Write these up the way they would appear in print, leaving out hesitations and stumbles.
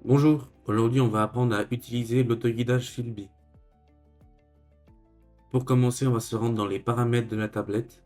Bonjour, aujourd'hui on va apprendre à utiliser l'autoguidage Philby. Pour commencer, on va se rendre dans les paramètres de la tablette,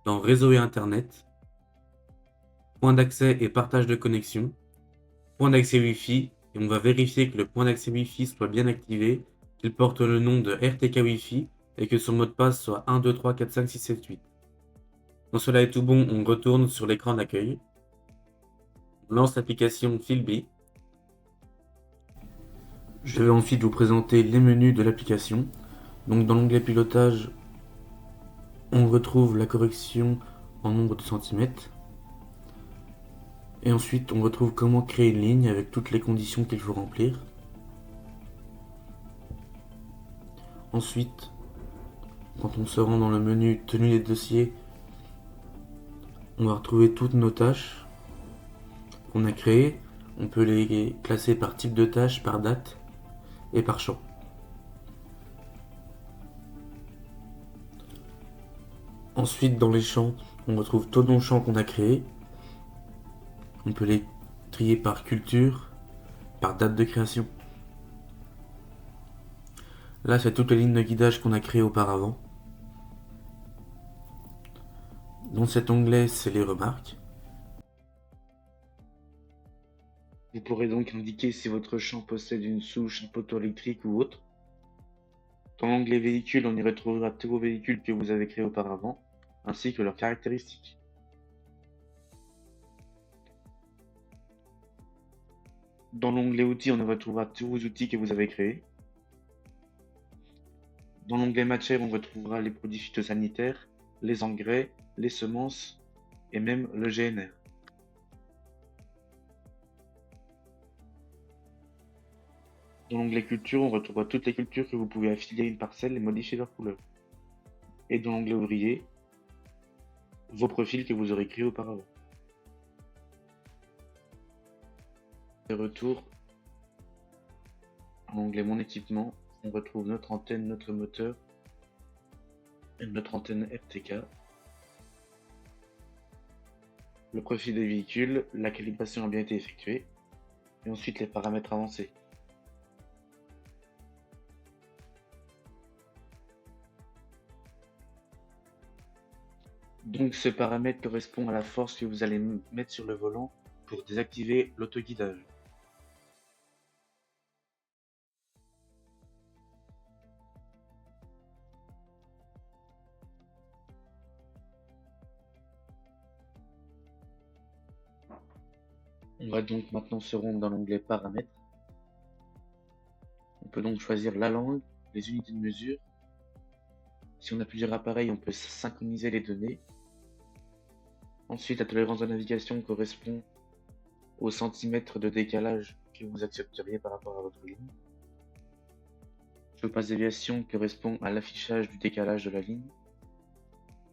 dans réseau et internet, point d'accès et partage de connexion, point d'accès Wi-Fi, et on va vérifier que le point d'accès Wi-Fi soit bien activé, qu'il porte le nom de RTK Wi-Fi et que son mot de passe soit 1, 2, 3, 4, 5, 6, 7, 8. Quand cela est tout bon, on retourne sur l'écran d'accueil, on lance l'application Philby. Je vais ensuite vous présenter les menus de l'application. Donc dans l'onglet pilotage, on retrouve la correction en nombre de centimètres. Et ensuite, on retrouve comment créer une ligne avec toutes les conditions qu'il faut remplir. Ensuite, quand on se rend dans le menu tenue des dossiers, on va retrouver toutes nos tâches qu'on a créées. On peut les classer par type de tâche, par date et par champ. Ensuite, dans les champs, on retrouve tous nos champs qu'on a créés. On peut les trier par culture, par date de création. Là, c'est toutes les lignes de guidage qu'on a créées auparavant. Dans cet onglet, c'est les remarques. Vous pourrez donc indiquer si votre champ possède une souche, un poteau électrique ou autre. Dans l'onglet véhicules, on y retrouvera tous vos véhicules que vous avez créés auparavant, ainsi que leurs caractéristiques. Dans l'onglet outils, on y retrouvera tous vos outils que vous avez créés. Dans l'onglet matière, on retrouvera les produits phytosanitaires, les engrais, les semences et même le GNR. Dans l'onglet culture, on retrouvera toutes les cultures que vous pouvez affilier à une parcelle et modifier leur couleur. Et dans l'onglet ouvrier, vos profils que vous aurez créés auparavant. De retour, dans l'onglet mon équipement, on retrouve notre antenne, notre moteur et notre antenne RTK. Le profil des véhicules, la calibration a bien été effectuée et ensuite les paramètres avancés. Donc ce paramètre correspond à la force que vous allez mettre sur le volant pour désactiver l'autoguidage. On va donc maintenant se rendre dans l'onglet paramètres. On peut donc choisir la langue, les unités de mesure. Si on a plusieurs appareils, on peut synchroniser les données. Ensuite, la tolérance de navigation correspond au centimètre de décalage que vous accepteriez par rapport à votre ligne. Le passe déviation correspond à l'affichage du décalage de la ligne.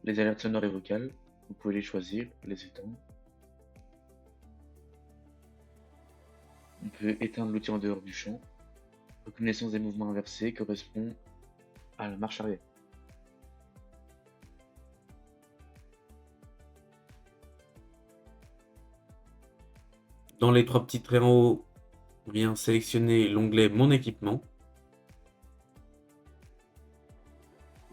Les alertes sonores et vocales, vous pouvez les choisir, les éteindre. On peut éteindre l'outil en dehors du champ. Reconnaissance des mouvements inversés correspond à la marche arrière. Dans les trois petits traits en haut, on vient sélectionner l'onglet Mon équipement.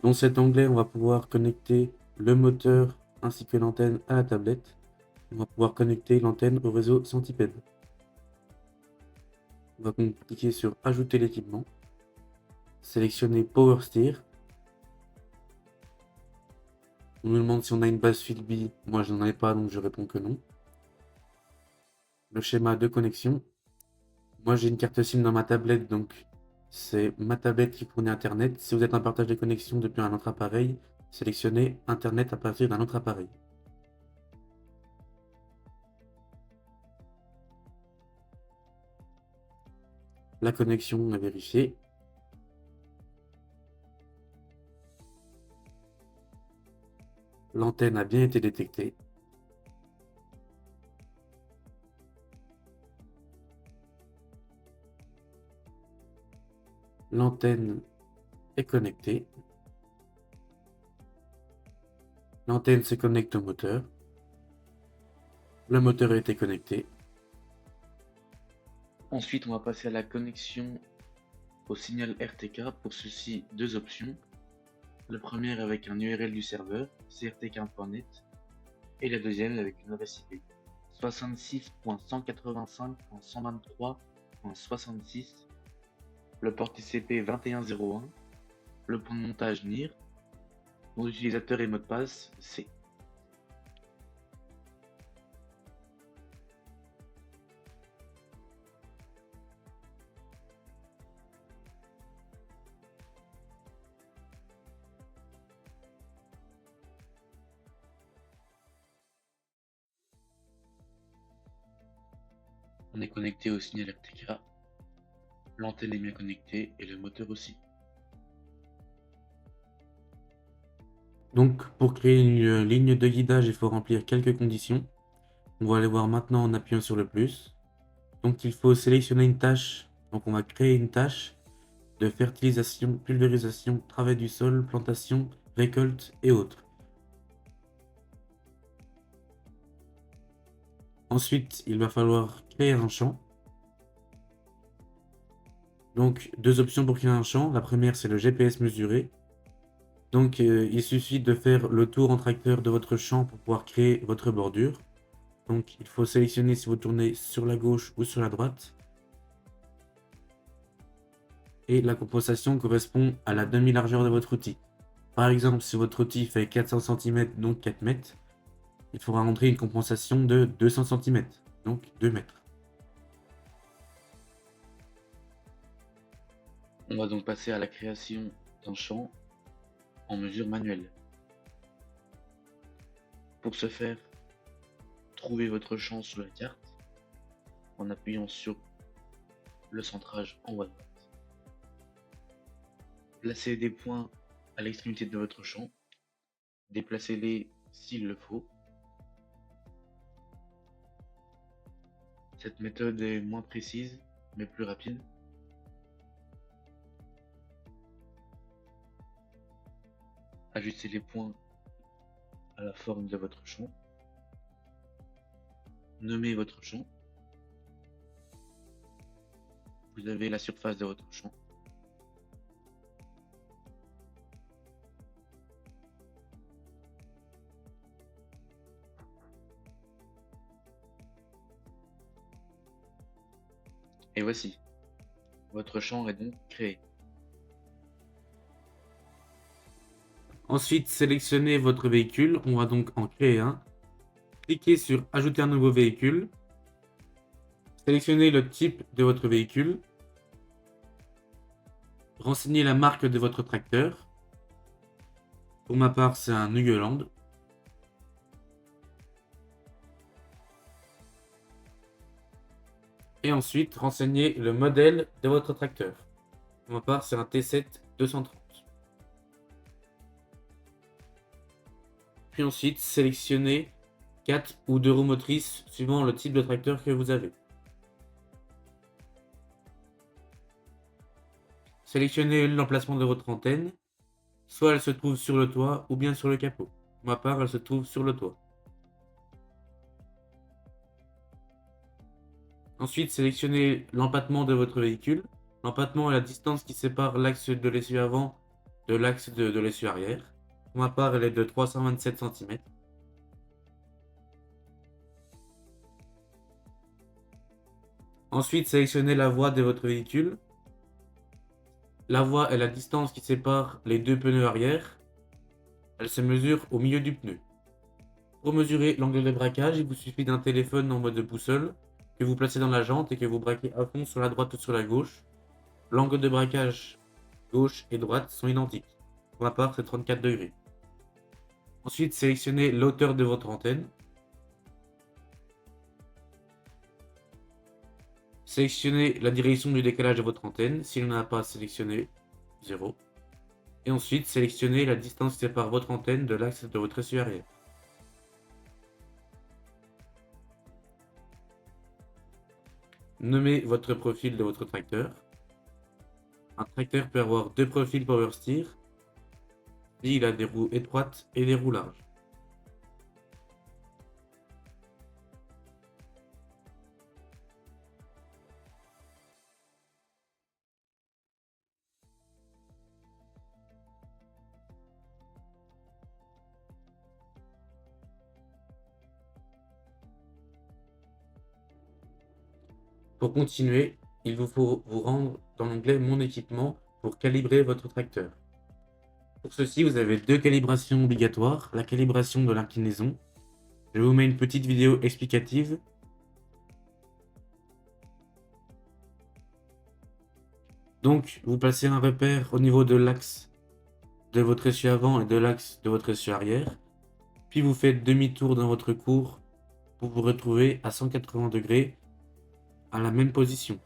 Dans cet onglet, on va pouvoir connecter le moteur ainsi que l'antenne à la tablette. On va pouvoir connecter l'antenne au réseau Centipede. On va donc cliquer sur Ajouter l'équipement, sélectionner Power Steer. On nous demande si on a une base Philby. Moi, je n'en ai pas, donc je réponds que non. Le schéma de connexion. Moi, j'ai une carte SIM dans ma tablette, donc c'est ma tablette qui fournit Internet. Si vous êtes en partage de connexion depuis un autre appareil, sélectionnez Internet à partir d'un autre appareil. La connexion est vérifiée. L'antenne a bien été détectée. L'antenne est connectée. L'antenne se connecte au moteur. Le moteur a été connecté. Ensuite, on va passer à la connexion au signal RTK. Pour ceci, deux options. La première avec un URL du serveur, crtk.net, et la deuxième avec une adresse IP, 66.185.123.66, le port TCP 2101, le point de montage NIR, nom d'utilisateur et mot de passe C. On est connecté au signal RTK, l'antenne est bien connectée et le moteur aussi. Donc, pour créer une ligne de guidage, il faut remplir quelques conditions. On va aller voir maintenant en appuyant sur le plus. Donc, il faut sélectionner une tâche. Donc, on va créer une tâche de fertilisation, pulvérisation, travail du sol, plantation, récolte et autres. Ensuite, il va falloir créer un champ. Donc, deux options pour créer un champ. La première, c'est le GPS mesuré. Donc, il suffit de faire le tour en tracteur de votre champ pour pouvoir créer votre bordure. Donc, il faut sélectionner si vous tournez sur la gauche ou sur la droite. Et la compensation correspond à la demi-largeur de votre outil. Par exemple, si votre outil fait 400 cm, donc 4 mètres, il faudra rentrer une compensation de 200 cm, donc 2 mètres. On va donc passer à la création d'un champ en mesure manuelle. Pour ce faire, trouvez votre champ sur la carte en appuyant sur le centrage en haut à droite. Placez des points à l'extrémité de votre champ, déplacez-les s'il le faut. Cette méthode est moins précise mais plus rapide. Ajustez les points à la forme de votre champ. Nommez votre champ. Vous avez la surface de votre champ. Et voici, votre champ est donc créé. Ensuite, sélectionnez votre véhicule. On va donc en créer un. Cliquez sur Ajouter un nouveau véhicule. Sélectionnez le type de votre véhicule. Renseignez la marque de votre tracteur. Pour ma part, c'est un Huggeland. Et ensuite, renseignez le modèle de votre tracteur. Pour ma part, c'est un T7 230. Puis ensuite, sélectionnez 4 ou 2 roues motrices suivant le type de tracteur que vous avez. Sélectionnez l'emplacement de votre antenne. Soit elle se trouve sur le toit ou bien sur le capot. Pour ma part, elle se trouve sur le toit. Ensuite, sélectionnez l'empattement de votre véhicule. L'empattement est la distance qui sépare l'axe de l'essieu avant de l'axe de l'essieu arrière. Pour ma part, elle est de 327 cm. Ensuite, sélectionnez la voie de votre véhicule. La voie est la distance qui sépare les deux pneus arrière. Elle se mesure au milieu du pneu. Pour mesurer l'angle de braquage, il vous suffit d'un téléphone en mode boussole que vous placez dans la jante et que vous braquez à fond sur la droite ou sur la gauche. L'angle de braquage gauche et droite sont identiques. Pour ma part, c'est 34 degrés. Ensuite, sélectionnez l'auteur de votre antenne. Sélectionnez la direction du décalage de votre antenne. Si l'on n'a pas sélectionné, 0. Et ensuite, sélectionnez la distance qui sépare votre antenne de l'axe de votre essieu arrière. Nommez votre profil de votre tracteur. Un tracteur peut avoir deux profils power steer. Et il a des roues étroites et des roues larges. Pour continuer, il vous faut vous rendre dans l'onglet Mon équipement pour calibrer votre tracteur. Pour ceci, vous avez deux calibrations obligatoires, la calibration de l'inclinaison. Je vous mets une petite vidéo explicative. Donc, vous placez un repère au niveau de l'axe de votre essieu avant et de l'axe de votre essieu arrière. Puis vous faites demi-tour dans votre cours pour vous retrouver à 180 degrés à la même position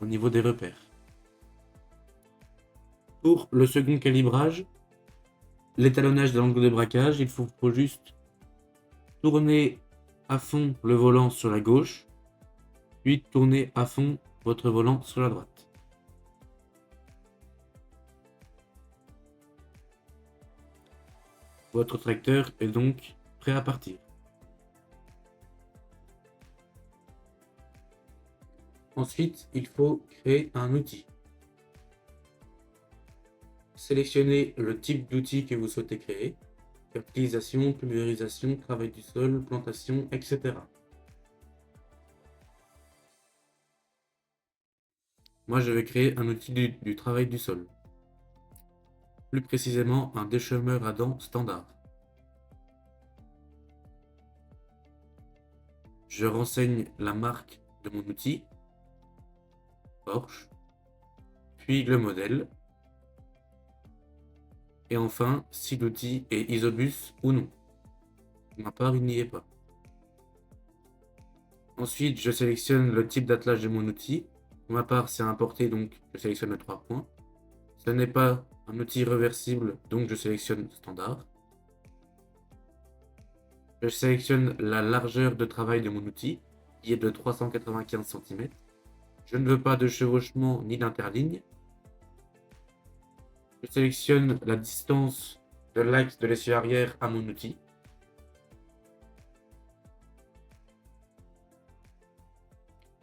au niveau des repères. Pour le second calibrage, l'étalonnage de l'angle de braquage, il faut juste tourner à fond le volant sur la gauche, puis tourner à fond votre volant sur la droite. Votre tracteur est donc prêt à partir. Ensuite, il faut créer un outil. Sélectionnez le type d'outil que vous souhaitez créer. Fertilisation, pulvérisation, travail du sol, plantation, etc. Moi, je vais créer un outil du travail du sol. Plus précisément, un déchemeur à dents standard. Je renseigne la marque de mon outil, Porsche, puis le modèle, et enfin, si l'outil est Isobus ou non. Pour ma part, il n'y est pas. Ensuite, je sélectionne le type d'attelage de mon outil. Pour ma part, c'est importé, donc je sélectionne le 3 points. Ce n'est pas un outil réversible, donc je sélectionne standard. Je sélectionne la largeur de travail de mon outil, qui est de 395 cm. Je ne veux pas de chevauchement ni d'interligne. Je sélectionne la distance de l'axe de l'essieu arrière à mon outil.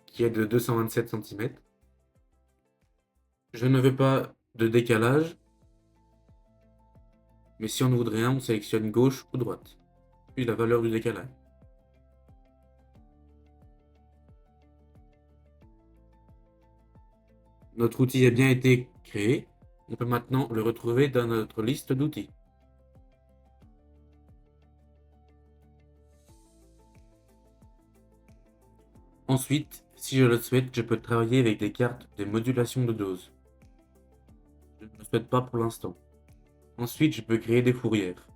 Qui est de 227 cm. Je ne veux pas de décalage. Mais si on voudrait un, on sélectionne gauche ou droite. Puis la valeur du décalage. Notre outil a bien été créé. On peut maintenant le retrouver dans notre liste d'outils. Ensuite, si je le souhaite, je peux travailler avec des cartes de modulation de dose. Je ne le souhaite pas pour l'instant. Ensuite, je peux créer des fourrières.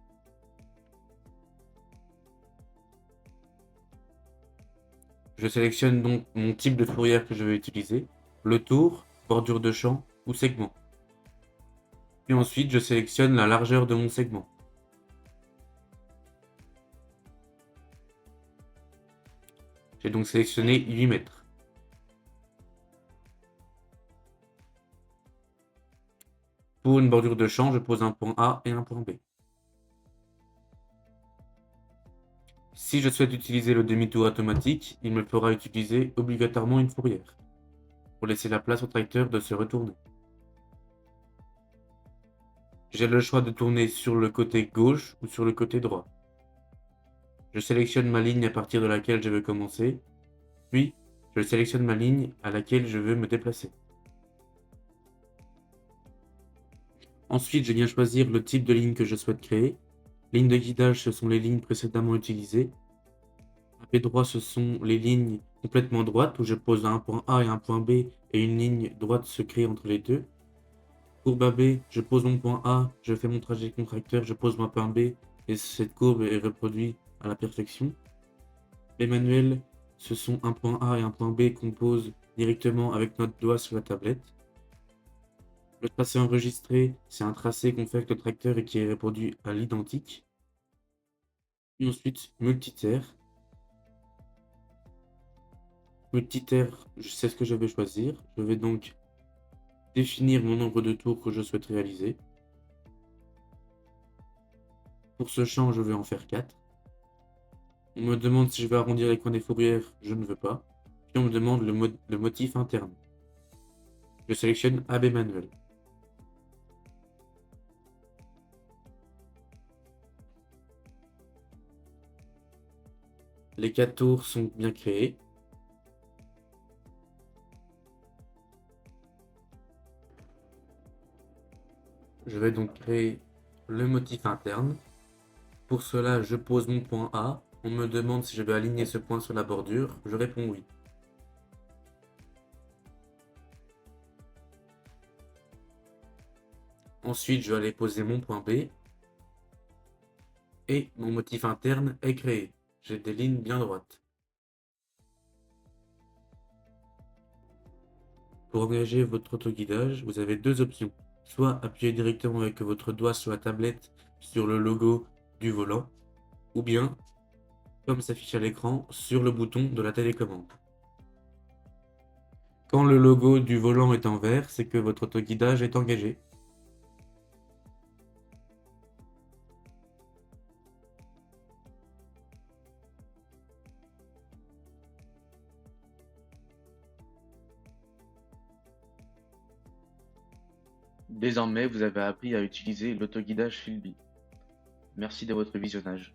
Je sélectionne donc mon type de fourrière que je vais utiliser, le tour, bordure de champ ou segment. Puis ensuite, je sélectionne la largeur de mon segment. J'ai donc sélectionné 8 mètres. Pour une bordure de champ, je pose un point A et un point B. Si je souhaite utiliser le demi-tour automatique, il me fera utiliser obligatoirement une fourrière, pour laisser la place au tracteur de se retourner. J'ai le choix de tourner sur le côté gauche ou sur le côté droit. Je sélectionne ma ligne à partir de laquelle je veux commencer, puis je sélectionne ma ligne à laquelle je veux me déplacer. Ensuite, je viens choisir le type de ligne que je souhaite créer. Lignes de guidage, ce sont les lignes précédemment utilisées. AP droit, ce sont les lignes complètement droites où je pose un point A et un point B et une ligne droite se crée entre les deux. Courbe AB, je pose mon point A, je fais mon trajet contracteur, je pose mon point B et cette courbe est reproduite à la perfection. Les manuels, ce sont un point A et un point B qu'on pose directement avec notre doigt sur la tablette. Le tracé enregistré, c'est un tracé qu'on fait avec le tracteur et qui est reproduit à l'identique. Et ensuite, multiterre. Multiterre, je sais ce que je vais choisir. Je vais donc définir mon nombre de tours que je souhaite réaliser. Pour ce champ, je vais en faire 4. On me demande si je vais arrondir les coins des fourrières, je ne veux pas. Puis on me demande le motif interne. Je sélectionne AB manuel. Les 4 tours sont bien créés. vais donc créer le motif interne. Pour cela, je pose mon point A. On me demande si je vais aligner ce point sur la bordure. Je réponds oui. Ensuite, je vais aller poser mon point B. Et mon motif interne est créé. J'ai des lignes bien droites. Pour engager votre autoguidage, vous avez deux options. Soit appuyer directement avec votre doigt sur la tablette sur le logo du volant, ou bien, comme s'affiche à l'écran, sur le bouton de la télécommande. Quand le logo du volant est en vert, c'est que votre autoguidage est engagé. Désormais, vous avez appris à utiliser l'autoguidage Philby. Merci de votre visionnage.